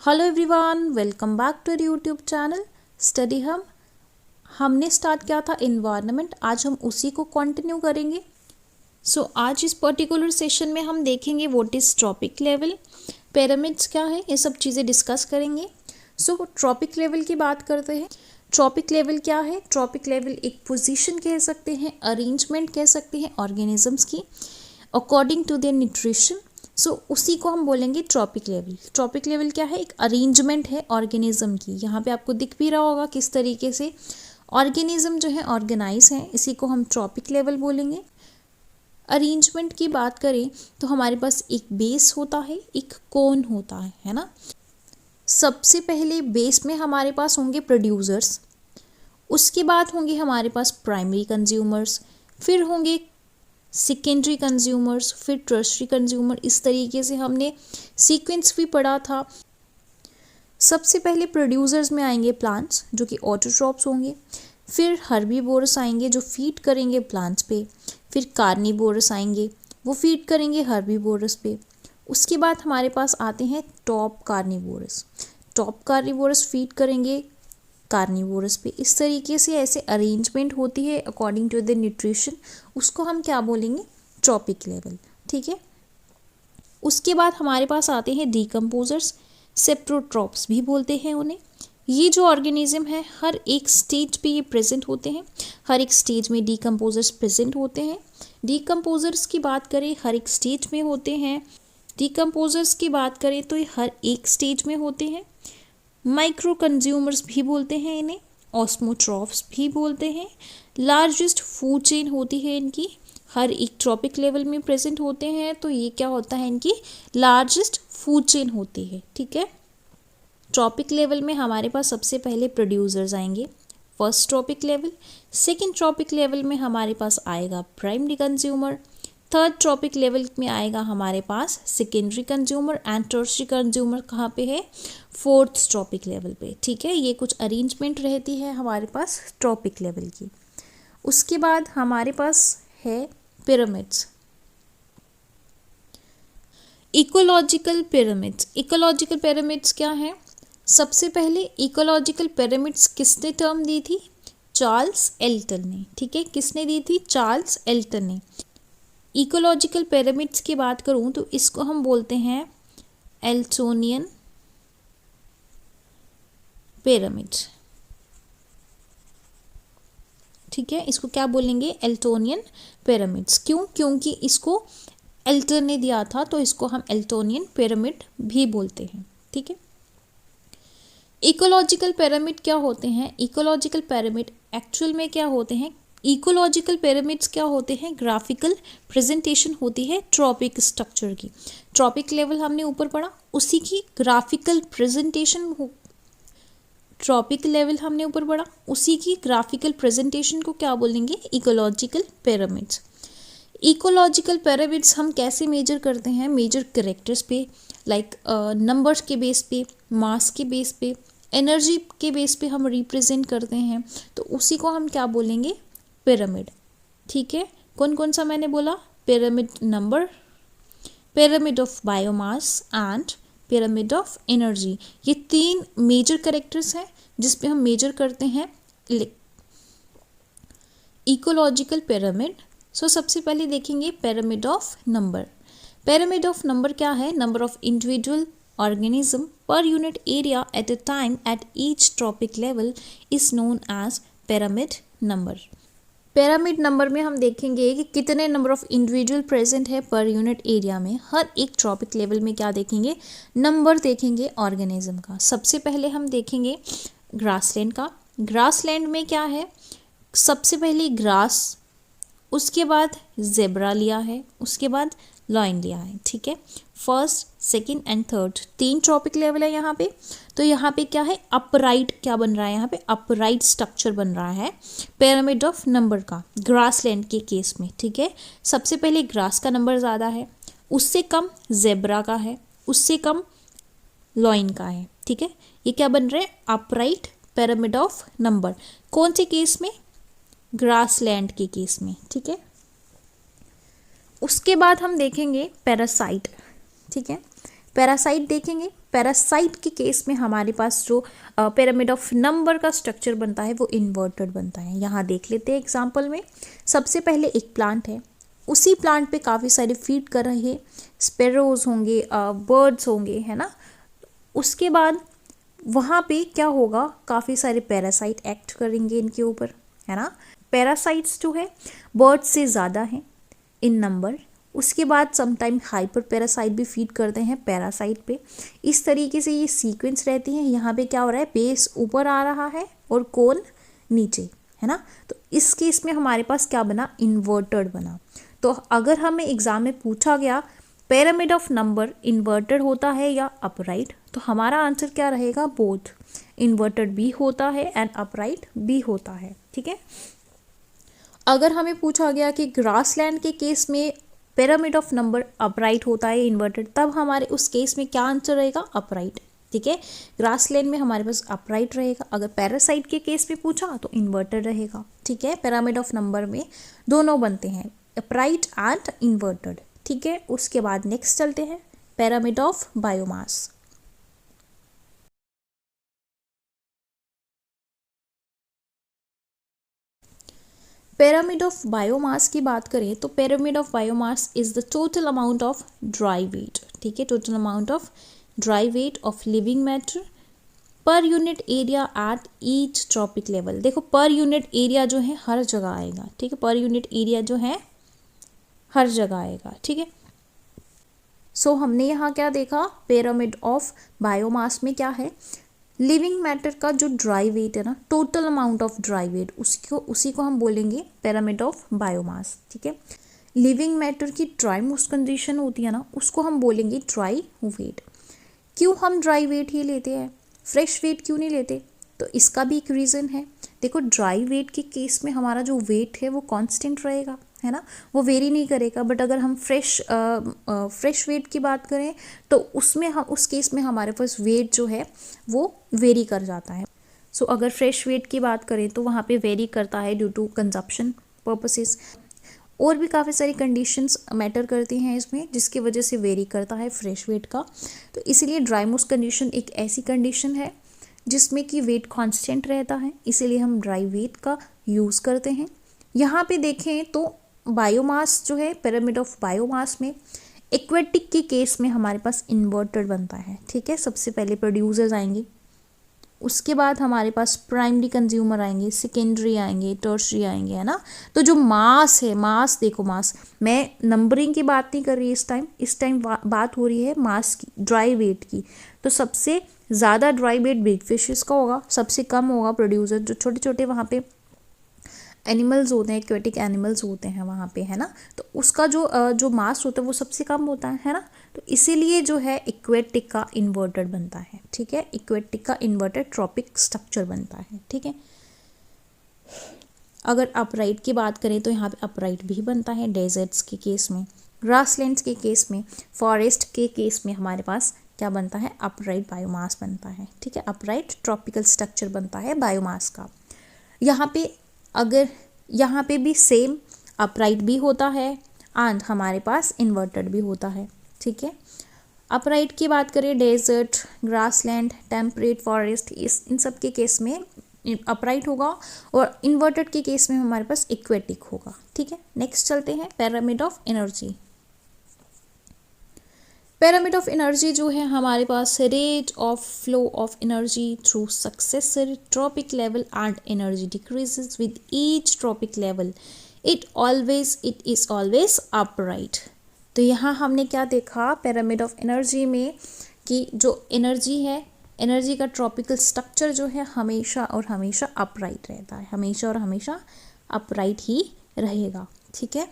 Hello everyone, welcome back to YouTube channel study हम। हमने start किया था इन्वायरमेंट, आज हम उसी को कंटिन्यू करेंगे। आज इस पर्टिकुलर सेशन में हम देखेंगे what is trophic level, pyramids क्या है, ये सब चीज़ें डिस्कस करेंगे। ट्रॉपिक लेवल की बात करते हैं। ट्रॉपिक लेवल क्या है? ट्रॉपिक लेवल एक पोजीशन कह सकते हैं, अरेंजमेंट कह सकते हैं ऑर्गेनिजम्स की अकॉर्डिंग टू देयर न्यूट्रिशन। उसी को हम बोलेंगे ट्रॉपिक लेवल। ट्रॉपिक लेवल क्या है? एक अरेंजमेंट है ऑर्गेनिज्म की। यहाँ पे आपको दिख भी रहा होगा किस तरीके से ऑर्गेनिज्म जो है ऑर्गेनाइज है, इसी को हम ट्रॉपिक लेवल बोलेंगे। अरेंजमेंट की बात करें तो हमारे पास एक बेस होता है, एक कोन होता है ना। सबसे पहले बेस में हमारे पास होंगे प्रोड्यूसर्स, उसके बाद होंगे हमारे पास प्राइमरी कंज्यूमर्स, फिर होंगे सेकेंडरी कंज्यूमर्स, फिर टर्शरी कंज्यूमर। इस तरीके से हमने सीक्वेंस भी पढ़ा था। सबसे पहले प्रोड्यूसर्स में आएंगे प्लांट्स जो कि ऑटोट्रॉप्स होंगे, फिर हर्बीवोरस आएंगे जो फीड करेंगे प्लांट्स पे, फिर कार्निवोरस आएंगे वो फीड करेंगे हर्बीवोरस पे। उसके बाद हमारे पास आते हैं top carnivorous. Top carnivorous feed करेंगे कार्निवोरस पे। इस तरीके से ऐसे अरेंजमेंट होती है अकॉर्डिंग टू द न्यूट्रिशन, उसको हम क्या बोलेंगे? Trophic level. ठीक है। उसके बाद हमारे पास आते हैं डीकम्पोजर्स, सेप्रोट्रॉप्स भी बोलते हैं उन्हें। ये जो ऑर्गेनिज्म है हर एक स्टेज पे ये प्रेजेंट होते हैं, हर एक स्टेज में डीकम्पोजर्स प्रेजेंट होते हैं। डीकम्पोजर्स की बात करें हर एक स्टेज में होते हैं। डीकम्पोजर्स की बात करें तो ये हर एक स्टेज में होते हैं। माइक्रो कंज्यूमर्स भी बोलते हैं इन्हें, ऑस्मोट्रॉफ्स भी बोलते हैं। लार्जेस्ट फूड चेन होती है इनकी, हर एक ट्रॉपिक लेवल में प्रेजेंट होते हैं, तो ये क्या होता है? इनकी लार्जेस्ट फूड चेन होती है। ठीक है। ट्रॉपिक लेवल में हमारे पास सबसे पहले प्रोड्यूसर्स आएंगे, first trophic level. Second trophic level में हमारे पास आएगा primary consumer. Third trophic level में आएगा हमारे पास secondary consumer and tertiary consumer. कहाँ पे है? फोर्थ ट्रॉपिक लेवल पे। ठीक है। ये कुछ अरेंजमेंट रहती है हमारे पास ट्रॉपिक लेवल की। उसके बाद हमारे पास है pyramids, ecological pyramids. Ecological pyramids क्या है? सबसे पहले इकोलॉजिकल पिरामिड्स किसने टर्म दी थी? चार्ल्स एल्टन ने। ठीक है। किसने दी थी? चार्ल्स एल्टन ने। इकोलॉजिकल पिरामिड्स की बात करूं तो इसको हम बोलते हैं एल्टोनियन पिरामिड्स। ठीक है। इसको क्या बोलेंगे? एल्टोनियन पिरामिड्स। क्यों? क्योंकि इसको एल्टन ने दिया था, तो इसको हम एल्टोनियन पिरामिड भी बोलते हैं। ठीक है। इकोलॉजिकल पिरामिड क्या होते हैं? इकोलॉजिकल पिरामिड एक्चुअल में क्या होते हैं? इकोलॉजिकल पिरामिड्स क्या होते हैं? ग्राफिकल प्रेजेंटेशन होती है ट्रॉपिक स्ट्रक्चर की। ट्रॉपिक लेवल हमने ऊपर पढ़ा, उसी की ग्राफिकल प्रेजेंटेशन ट्रॉपिक लेवल हमने ऊपर पढ़ा, उसी की ग्राफिकल प्रेजेंटेशन को क्या बोलेंगे? Ecological pyramids. इकोलॉजिकल पिरामिड्स हम कैसे मेजर करते हैं? मेजर कैरेक्टर्स पे, लाइक नंबर्स के बेस पे, मास के बेस पे, एनर्जी के बेस पे हम रिप्रेजेंट करते हैं, तो उसी को हम क्या बोलेंगे? पिरामिड। ठीक है। कौन कौन सा मैंने बोला? Pyramid number, pyramid of biomass and pyramid of energy. ये तीन मेजर कैरेक्टर्स हैं जिसपे हम मेजर करते हैं इकोलॉजिकल पिरामिड। सबसे पहले देखेंगे pyramid of number. Pyramid of number क्या है? Number of individual organism per unit area at a time at each tropic level is known as pyramid number. Pyramid number में हम देखेंगे कि कितने नंबर ऑफ इंडिविजुअल प्रेजेंट है पर unit area में। हर एक ट्रॉपिक लेवल में क्या देखेंगे? नंबर देखेंगे ऑर्गेनिज्म का। सबसे पहले हम देखेंगे ग्रासलैंड का। ग्रासलैंड में क्या है? सबसे पहले ग्रास, उसके बाद जेब्रा लिया है, उसके बाद लॉइन लिया है। ठीक है। फर्स्ट, सेकंड एंड थर्ड तीन ट्रॉपिक लेवल है यहाँ पे। तो यहाँ पे क्या है? अपराइट क्या बन रहा है? यहाँ पे अपराइट स्ट्रक्चर बन रहा है पिरामिड ऑफ नंबर का ग्रासलैंड के केस में। ठीक है। सबसे पहले ग्रास का नंबर ज़्यादा है, उससे कम जेब्रा का है, उससे कम लॉइन का है। ठीक है। ये क्या बन रहा है? Upright pyramid of number. कौन से केस में? ग्रासलैंड के केस में। ठीक है। उसके बाद हम देखेंगे पैरासाइट। ठीक है। पैरासाइट देखेंगे पैरासाइट के केस में हमारे पास जो पिरामिड ऑफ नंबर का स्ट्रक्चर बनता है वो इन्वर्टेड बनता है। यहाँ देख लेते हैं एग्जाम्पल में। सबसे पहले एक प्लांट है, उसी प्लांट पे काफ़ी सारे फीड कर रहे स्पैरोज होंगे, बर्ड्स होंगे, है ना। उसके बाद वहाँ पे क्या होगा, काफ़ी सारे पैरासाइट एक्ट करेंगे इनके ऊपर, है ना। पैरासाइट्स जो है बर्ड्स से ज़्यादा हैं इन नंबर। उसके बाद समटाइम हाइपर पैरासाइट भी फीड करते हैं पैरासाइट पे। इस तरीके से ये सीक्वेंस रहती है। यहाँ पे क्या हो रहा है, बेस ऊपर आ रहा है और कोन नीचे, है ना। तो इस केस में हमारे पास क्या बना, इन्वर्टेड बना। तो अगर हमें एग्जाम में पूछा गया पिरामिड ऑफ नंबर इन्वर्टेड होता है या अपराइट, तो हमारा आंसर क्या रहेगा, बोथ। इन्वर्टेड भी होता है एंड अपराइट भी होता है, ठीक है। अगर हमें पूछा गया कि ग्रासलैंड के केस में पिरामिड ऑफ नंबर अपराइट होता है इन्वर्टेड, तब हमारे उस केस में क्या आंसर रहेगा, अपराइट, ठीक है। ग्रासलैंड में हमारे पास अपराइट रहेगा। अगर पैरासाइट के केस में पूछा तो इन्वर्टेड रहेगा, ठीक है। पिरामिड ऑफ नंबर में दोनों बनते हैं, अपराइट एंड इन्वर्टेड, ठीक है। उसके बाद नेक्स्ट चलते हैं, pyramid of biomass. Pyramid of biomass की बात करें तो pyramid of biomass is the total amount of dry weight, ठीक है। Total amount of dry weight of living matter per unit area at each trophic level. देखो per unit area जो है हर जगह आएगा, ठीक है। पर यूनिट एरिया जो है हर जगह आएगा, ठीक है। सो हमने यहाँ क्या देखा, पिरामिड ऑफ बायोमास में क्या है, लिविंग मैटर का जो ड्राई वेट है ना, total amount of dry weight, उसी को हम बोलेंगे पिरामिड ऑफ बायोमास, ठीक है। लिविंग मैटर की ड्राई मोस्ट कंडीशन होती है ना, उसको हम बोलेंगे ड्राई वेट। क्यों हम ड्राई वेट ही लेते हैं, फ्रेश वेट क्यों नहीं लेते, तो इसका भी एक रीज़न है। देखो ड्राई वेट के केस में हमारा जो वेट है वो कांस्टेंट रहेगा, है ना, वो वेरी नहीं करेगा। बट अगर हम फ्रेश वेट की बात करें तो उसमें हम उस केस में हमारे पास वेट जो है वो वेरी कर जाता है। सो अगर फ्रेश वेट की बात करें तो वहाँ पे वेरी करता है ड्यू टू कंजप्शन पर्पसेस। और भी काफ़ी सारी कंडीशंस मैटर करती हैं इसमें, जिसकी वजह से वेरी करता है फ्रेश वेट का। तो इसीलिए ड्राई मोस्ट कंडीशन एक ऐसी कंडीशन है जिसमें कि वेट कांस्टेंट रहता है, इसीलिए हम ड्राई वेट का यूज़ करते हैं। यहाँ पे देखें तो बायोमास जो है, पिरामिड ऑफ बायोमास में एक्वेटिक के केस में हमारे पास इन्वर्टेड बनता है, ठीक है। सबसे पहले प्रोड्यूसर्स आएंगे, उसके बाद हमारे पास प्राइमरी कंज्यूमर आएंगे, सेकेंडरी आएंगे, टर्शरी आएंगे, है ना। तो जो मास है, मास देखो, मास, मैं नंबरिंग की बात नहीं कर रही इस टाइम बात हो रही है मास की, ड्राई वेट की। तो सबसे ज़्यादा ड्राई वेट बिग फिशेस का होगा, सबसे कम होगा प्रोड्यूसर, जो छोटे छोटे वहाँ पे एनिमल्स होते हैं, एक्वेटिक एनिमल्स होते हैं वहाँ पे, है ना। तो उसका जो मास होता है वो सबसे कम होता है ना। तो इसीलिए जो है एक्वेटिक का इन्वर्टेड बनता है, ठीक है। एक्वेटिक का इन्वर्टेड ट्रॉपिक स्ट्रक्चर बनता है, ठीक है। अगर अपराइट की बात करें तो यहाँ पे अपराइट भी बनता है डेजर्ट्स के केस में, ग्रासलैंड्स के केस में, फॉरेस्ट के केस में हमारे पास क्या बनता है, अपराइट बायोमास बनता है, ठीक है। अपराइट ट्रॉपिकल स्ट्रक्चर बनता है बायोमास का। यहाँ पे भी सेम अपराइट भी होता है एंड हमारे पास इन्वर्टेड भी होता है, ठीक है। अपराइट की बात करें, डेजर्ट, ग्रासलैंड, टेम्परेट फॉरेस्ट, इन सब के केस में अपराइट होगा, और इन्वर्टेड के केस में हमारे पास इक्वेटिक होगा, ठीक है। नेक्स्ट चलते हैं, pyramid of energy. Pyramid of energy जो है हमारे पास rate of flow of energy through successor trophic level and energy decreases with each trophic level, it is always upright. तो यहाँ हमने क्या देखा पिरामिड ऑफ एनर्जी में, कि जो एनर्जी है, एनर्जी का ट्रॉपिकल स्ट्रक्चर जो है हमेशा और हमेशा अपराइट रहता है, हमेशा और हमेशा अपराइट ही रहेगा, ठीक है।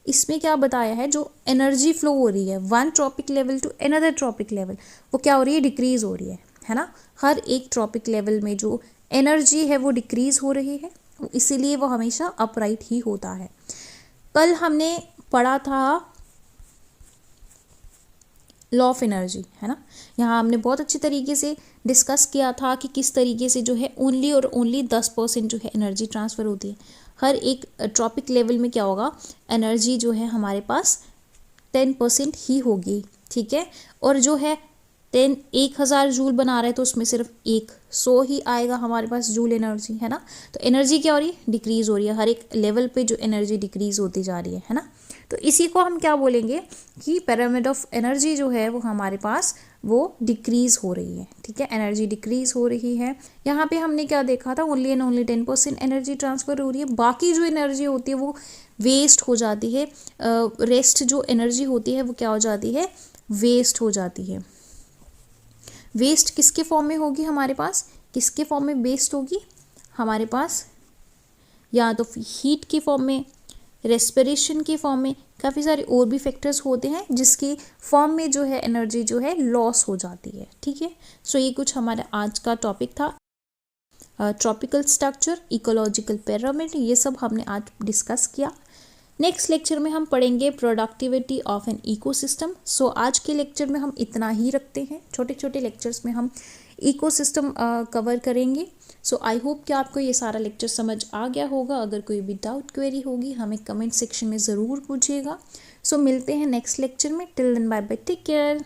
इसमें क्या बताया है, जो एनर्जी फ्लो हो रही है one trophic level to another trophic level, वो क्या हो रही है, डिक्रीज हो रही है ना। हर एक ट्रॉपिक लेवल में जो एनर्जी है वो डिक्रीज हो रही है, इसीलिए वो हमेशा अपराइट ही होता है। कल हमने पढ़ा था लॉ ऑफ एनर्जी, है ना। यहाँ हमने बहुत अच्छी तरीके से डिस्कस किया था कि किस तरीके से जो है ओनली और ओनली 10% जो है एनर्जी ट्रांसफ़र होती है। हर एक ट्रॉपिक लेवल में क्या होगा, एनर्जी जो है हमारे पास 10% ही होगी, ठीक है। और जो है 1000 जूल बना रहे हैं तो उसमें सिर्फ 100 ही आएगा हमारे पास जूल एनर्जी, है ना। तो एनर्जी क्या हो रही है, डिक्रीज हो रही है, हर एक लेवल पे जो एनर्जी डिक्रीज होती जा रही है ना। तो इसी को हम क्या बोलेंगे कि पिरामिड ऑफ एनर्जी जो है वो हमारे पास वो डिक्रीज हो रही है, ठीक है, एनर्जी डिक्रीज हो रही है। यहाँ पे हमने क्या देखा था, only and only 10% energy transfer हो रही है, बाकी जो एनर्जी होती है वो वेस्ट हो जाती है। रेस्ट जो एनर्जी होती है वो क्या हो जाती है, वेस्ट हो जाती है। वेस्ट किसके फॉर्म में होगी हमारे पास, किसके फॉर्म में वेस्ट होगी हमारे पास, या तो हीट के फॉर्म में, रेस्पिरेशन के फॉर्म में, काफ़ी सारे और भी फैक्टर्स होते हैं जिसके फॉर्म में जो है एनर्जी जो है लॉस हो जाती है, ठीक है। सो ये कुछ हमारा आज का टॉपिक था, ट्रॉपिकल स्ट्रक्चर, इकोलॉजिकल पिरामिड, ये सब हमने आज डिस्कस किया। नेक्स्ट लेक्चर में हम पढ़ेंगे प्रोडक्टिविटी ऑफ एन इकोसिस्टम। सो आज के लेक्चर में हम इतना ही रखते हैं, छोटे छोटे लेक्चर्स में हम इकोसिस्टम कवर करेंगे। सो आई होप कि आपको ये सारा लेक्चर समझ आ गया होगा। अगर कोई भी डाउट क्वेरी होगी हमें कमेंट सेक्शन में ज़रूर पूछिएगा। सो मिलते हैं नेक्स्ट लेक्चर में। Till then bye bye, take care.